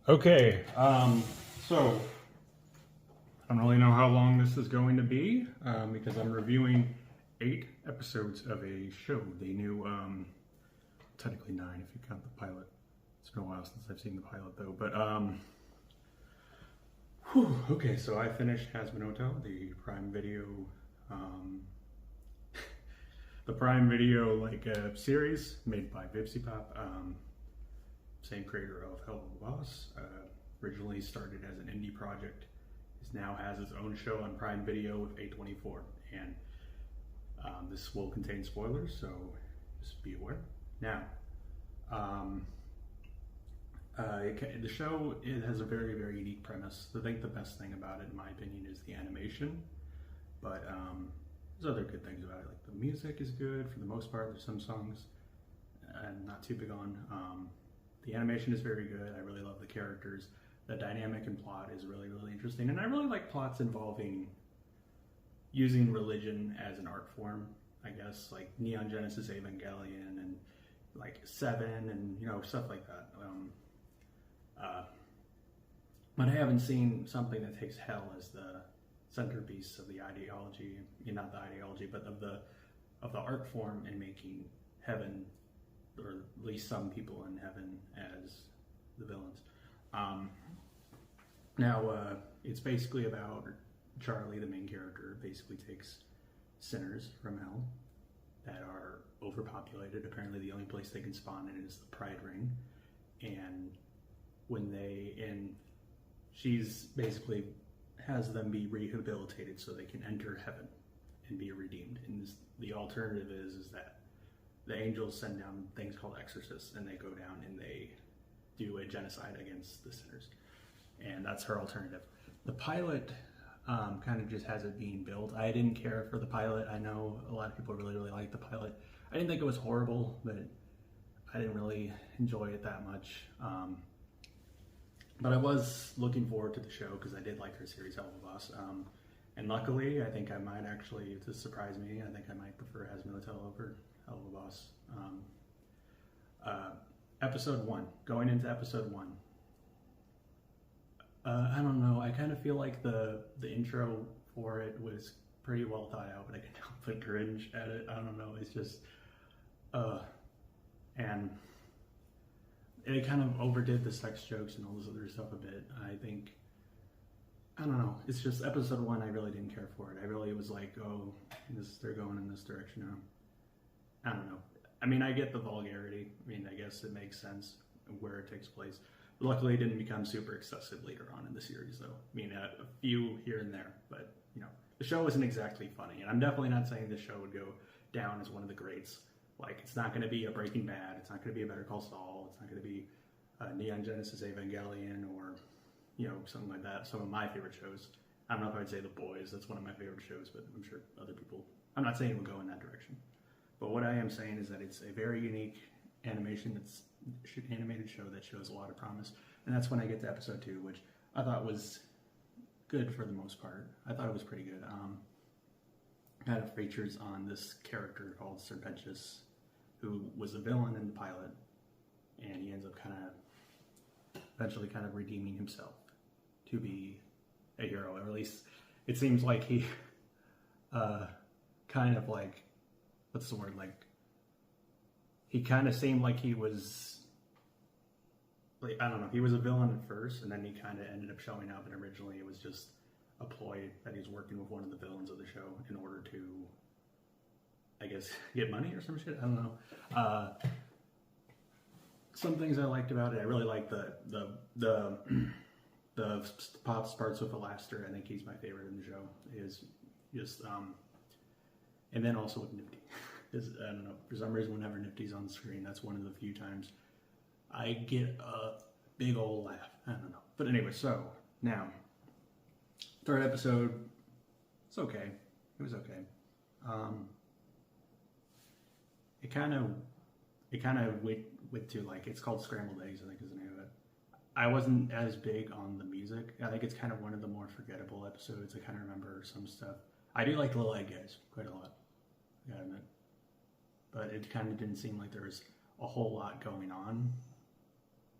Okay, so I don't really know how long this is going to be because I'm reviewing 8 episodes of a show. The new, technically 9 if you count the pilot. It's been a while since I've seen the pilot though, but okay, so I finished Hazbin Hotel, the Prime Video, series made by VipsyPop. Same creator of Helluva Boss. Originally started as an indie project. Now has its own show on Prime Video with A24. And this will contain spoilers, so just be aware. Now, the show has a very, very unique premise. I think the best thing about it, in my opinion, is the animation. But there's other good things about it. Like the music is good for the most part. There's some songs I'm not too big on. The animation is very good. I really love the characters. The dynamic and plot is really, really interesting. And I really like plots involving using religion as an art form, I guess, like Neon Genesis Evangelion and like Seven and, you know, stuff like that. But I haven't seen something that takes hell as the centerpiece of the ideology, not the ideology, but of the art form and making heaven, or at least some people in heaven, as the villains. It's basically about Charlie, the main character, basically takes sinners from hell that are overpopulated. Apparently the only place they can spawn in is the Pride Ring. And she's basically has them be rehabilitated so they can enter heaven and be redeemed. And the alternative is that the angels send down things called exorcists, and they go down and they do a genocide against the sinners. And that's her alternative. The pilot kind of just has it being built. I didn't care for the pilot. I know a lot of people really, really like the pilot. I didn't think it was horrible, but I didn't really enjoy it that much. But I was looking forward to the show because I did like her series, Helluva Boss. And luckily, I think I might actually, to surprise me, I think I might prefer Hazbin Hotel over Helluva Boss. Episode 1, going into episode 1. I don't know, I kind of feel like the intro for it was pretty well thought out, but I can't help but cringe at it. I don't know, it's just, and it kind of overdid the sex jokes and all this other stuff a bit. I don't know, it's just episode 1, I really didn't care for it. I really was like, oh, they're going in this direction now. I don't know. I mean, I get the vulgarity. I mean, I guess it makes sense where it takes place. But luckily, it didn't become super excessive later on in the series, though. I mean, a few here and there. But, you know, the show isn't exactly funny. And I'm definitely not saying the show would go down as one of the greats. Like, it's not going to be a Breaking Bad. It's not going to be a Better Call Saul. It's not going to be Neon Genesis Evangelion or, you know, something like that. Some of my favorite shows. I don't know if I'd say The Boys. That's one of my favorite shows, but I'm sure other people... I'm not saying it would go in that direction. But what I am saying is that it's a very unique animated show that shows a lot of promise. And that's when I get to episode 2, which I thought was good for the most part. I thought it was pretty good. Kind of features on this character called Serpentius, who was a villain in the pilot, and he ends up eventually redeeming himself to be a hero. Or at least it seems like he he kind of seemed like he was, like, I don't know, he was a villain at first, and then he kind of ended up showing up, and originally it was just a ploy that he's working with one of the villains of the show in order to, I guess, get money or some shit. I don't know. Some things I liked about it. I really like the pop starts with Alastair. I think he's my favorite in the show. Is just and then also with Nifty. I don't know, for some reason whenever Nifty's on the screen, that's one of the few times I get a big old laugh. I don't know. But anyway, so now, third episode, it's okay. It was okay. It kind of went to, like, it's called Scrambled Eggs, I think is the name of it. I wasn't as big on the music. I think it's kind of one of the more forgettable episodes. I kind of remember some stuff. I do like the Little Egg Guys quite a lot, I gotta admit. But it kind of didn't seem like there was a whole lot going on.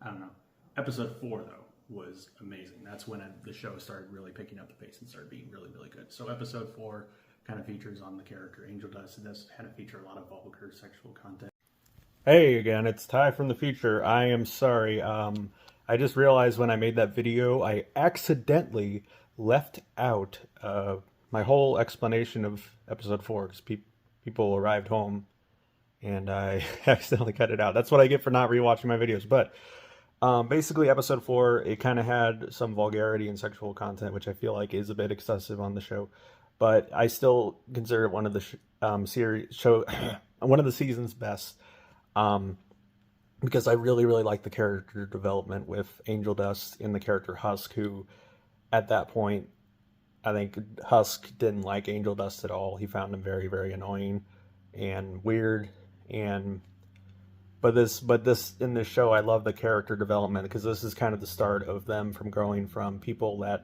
I don't know. Episode 4, though, was amazing. That's when the show started really picking up the pace and started being really, really good. So episode 4 kind of features on the character Angel Dust, and this had to feature a lot of vulgar sexual content. Hey again, it's Ty from the future. I am sorry. I just realized when I made that video, I accidentally left out my whole explanation of episode 4 because people arrived home and I accidentally cut it out. That's what I get for not rewatching my videos. But basically, episode 4, it kind of had some vulgarity and sexual content, which I feel like is a bit excessive on the show. But I still consider it one of the one of the season's best. Because I really, really like the character development with Angel Dust and the character Husk, who, at that point, I think Husk didn't like Angel Dust at all. He found him very, very annoying and weird. But this in this show, I love the character development because this is kind of the start of them from growing from people that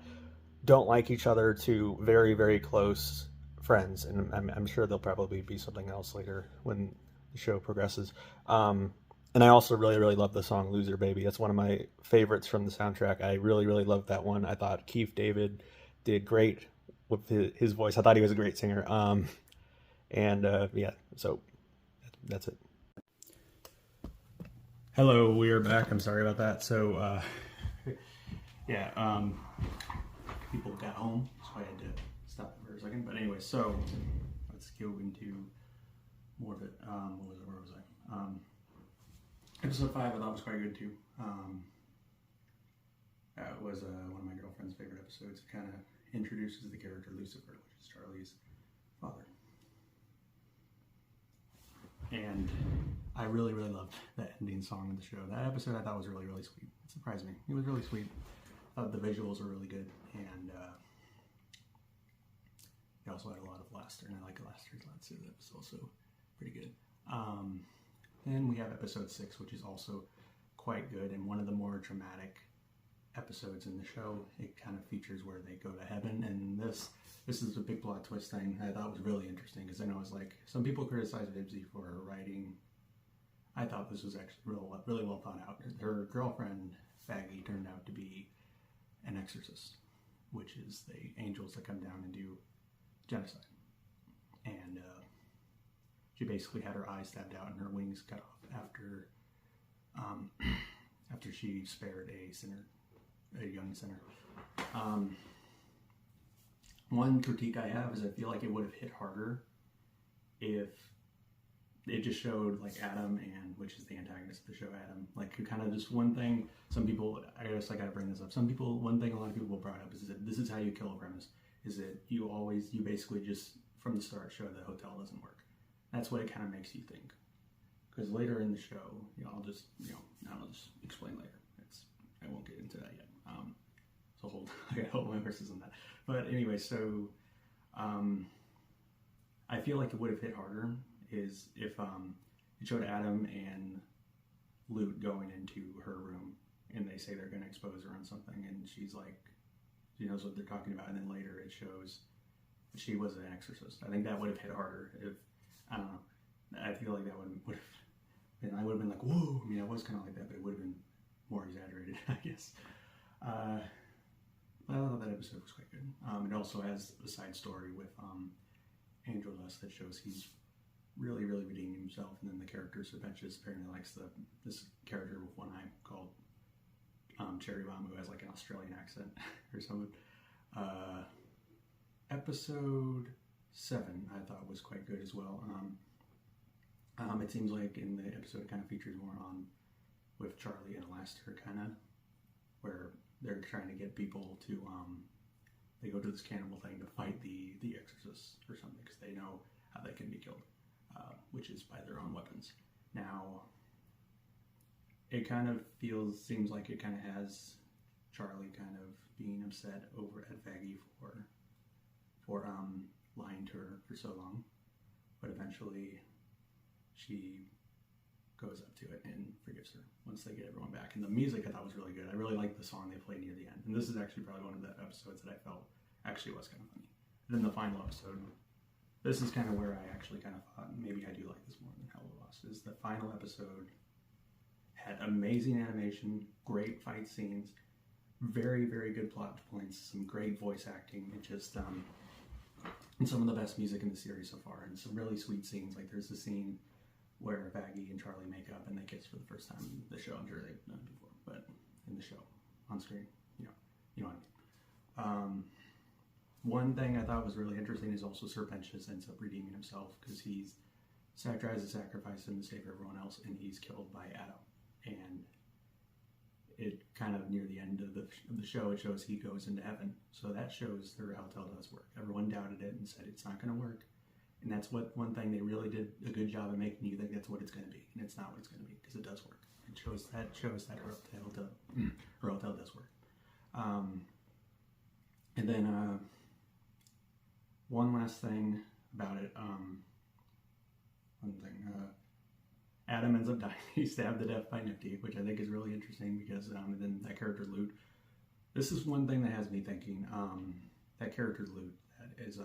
don't like each other to very, very close friends. And I'm sure there'll probably be something else later when the show progresses. And I also really, really love the song Loser Baby. That's one of my favorites from the soundtrack. I really, really loved that one. I thought Keith David did great with his voice. I thought he was a great singer. Yeah, so that's it. Hello, we are back. I'm sorry about that. So, people got home, so I had to stop for a second. But anyway, so let's go into more of it. Where was I? Episode 5 I thought was quite good too. It was one of my girlfriend's favorite episodes. It kind of introduces the character Lucifer, which is Charlie's father. And I really, really loved that ending song of the show. That episode I thought was really, really sweet. It surprised me. It was really sweet. I thought the visuals were really good. And it also had a lot of laughter, and I like laughter a lot, so that was also pretty good. Then we have episode 6, which is also quite good, and one of the more dramatic episodes in the show. It kind of features where they go to heaven, and this is a big plot twist thing I thought was really interesting, because I know it's like, some people criticize Vibsy for her writing. I thought this was actually really well thought out. Her girlfriend, Faggy, turned out to be an exorcist, which is the angels that come down and do genocide. And she basically had her eyes stabbed out and her wings cut off after she spared a young sinner. One critique I have is I feel like it would have hit harder if it just showed like Adam, which is the antagonist of the show, Adam, like kind of just one thing. Some people, I guess I gotta bring this up. One thing a lot of people brought up is that this is how you kill a premise. Is that you basically just from the start show the hotel doesn't work. That's what it kind of makes you think. Because later in the show, I'll just explain later. I won't get into that yet. So I gotta hold my horses on that. But anyway, so I feel like it would have hit harder is if it showed Adam and Lute going into her room and they say they're going to expose her on something, and she's like, she knows what they're talking about, and then later it shows that she was an exorcist. I think that would have hit harder if, I don't know, I feel like that would have, and I would have been like, whoa. I mean, it was kind of like that, but it would have been more exaggerated, I guess. I thought that episode was quite good. It also has a side story with Angel Dust that shows he's really, really redeeming himself, and then the character Serpentius apparently likes this character with one eye called Cherry Bomb, who has like an Australian accent or something. Episode 7 I thought was quite good as well. It seems like in the episode it kind of features more on with Charlie and Alastair, kind of where they're trying to get people to they go to this cannibal thing to fight the exorcists or something, because they know how they can be killed, which is by their own weapons. Now it kind of seems like it kind of has Charlie kind of being upset over at Faggy for lying to her for so long, but eventually she goes up to it and forgives her once they get everyone back. And the music I thought was really good. I really liked the song they played near the end. And this is actually probably one of the episodes that I felt actually was kind of funny. And then the final episode, this is kind of where I actually kind of thought maybe I do like this more than Helluva Boss, is the final episode had amazing animation, great fight scenes, very, very good plot points, some great voice acting, and just and some of the best music in the series so far, and some really sweet scenes. Like there's a scene where Baggy and Charlie make up and they kiss for the first time in the show. I'm sure they've done it before, but in the show, on screen, you know what I mean. One thing I thought was really interesting is also Sir Pentious ends up redeeming himself because he's tries to sacrifice him to save everyone else, and he's killed by Adam. And it kind of near the end of the show, it shows he goes into heaven. So that shows the hotel does work. Everyone doubted it and said it's not going to work. And that's one thing they really did a good job of making you think that's what it's going to be, and it's not what it's going to be because it does work. It shows that her hotel does work. And then one last thing about it. Adam ends up dying. He's stabbed to death by Nifty, which I think is really interesting because then that character Loot. This is one thing that has me thinking. That character Loot, that is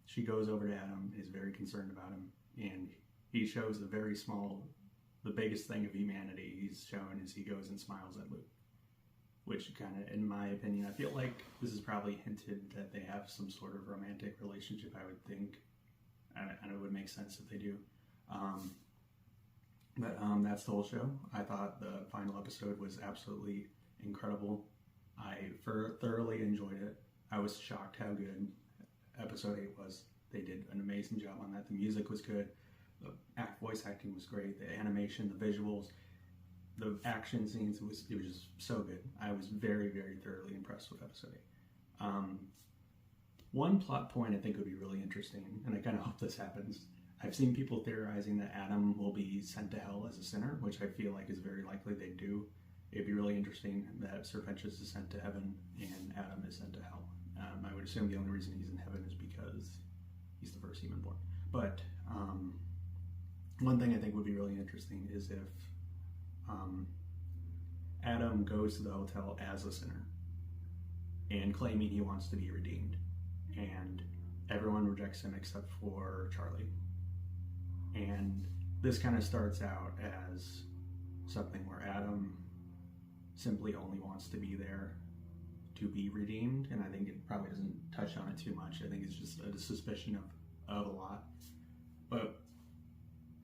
she goes over to Adam, is very concerned about him, and he shows the biggest thing of humanity he's shown is he goes and smiles at Luke, which kind of, in my opinion, I feel like this is probably hinted that they have some sort of romantic relationship, I would think, and it would make sense if they do. But that's the whole show. I thought the final episode was absolutely incredible. I thoroughly enjoyed it. I was shocked how good episode 8 was. They did an amazing job on that. The music was good. The voice acting was great. The animation, the visuals, the action scenes, it was just so good. I was very, very thoroughly impressed with episode 8. One plot point I think would be really interesting, and I kind of hope this happens. I've seen people theorizing that Adam will be sent to hell as a sinner, which I feel like is very likely they do. It'd be really interesting that Sir Pentious is sent to heaven and Adam is sent to hell. I would assume the only reason he's in heaven is because he's the first human born. But one thing I think would be really interesting is if Adam goes to the hotel as a sinner and claiming he wants to be redeemed, and everyone rejects him except for Charlie. And this kind of starts out as something where Adam simply only wants to be there to be redeemed, and I think it probably doesn't touch on it too much. I think it's just a suspicion of a lot. But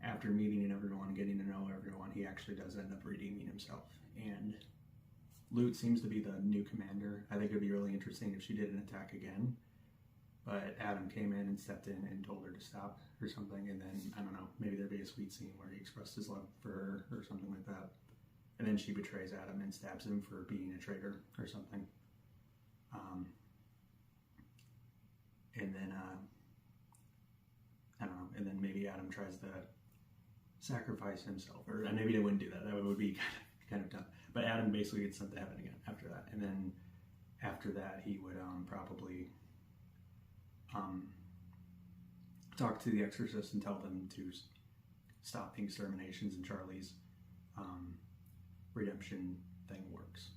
after meeting everyone, getting to know everyone, he actually does end up redeeming himself. And Lute seems to be the new commander. I think it would be really interesting if she did an attack again, but Adam came in and stepped in and told her to stop or something, and then, I don't know, maybe there'd be a sweet scene where he expressed his love for her or something like that. And then she betrays Adam and stabs him for being a traitor or something. And then, I don't know, and then maybe Adam tries to sacrifice himself, or maybe they wouldn't do that. That would be kind of dumb. But Adam basically gets sent to heaven again after that. And then after that, he would probably talk to the exorcist and tell them to stop the exterminations, and Charlie's redemption thing works,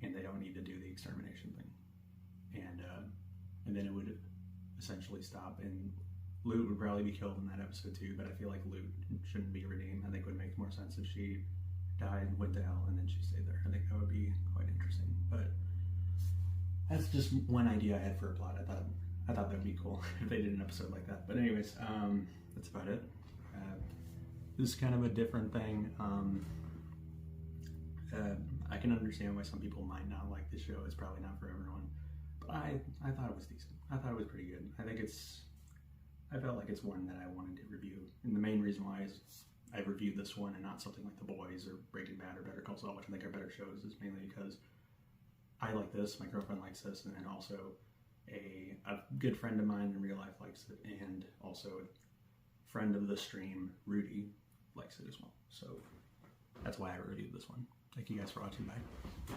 and they don't need to do the extermination thing. And then it would essentially stop, and Lute would probably be killed in that episode too, but I feel like Lute shouldn't be redeemed. I think it would make more sense if she died, went to hell, and then she stayed there. I think that would be quite interesting. But that's just one idea I had for a plot. I thought that would be cool if they did an episode like that. But anyways, that's about it. This is kind of a different thing. I can understand why some people might not like the show. It's probably not for everyone. But I thought it was decent. I thought it was pretty good. I felt like it's one that I wanted to review. And the main reason why is I reviewed this one and not something like The Boys or Breaking Bad or Better Call Saul, which I think are better shows, is mainly because I like this, my girlfriend likes this, and then also a good friend of mine in real life likes it, and also a friend of the stream, Rudy, likes it as well. So that's why I reviewed this one. Thank you guys for watching. Bye.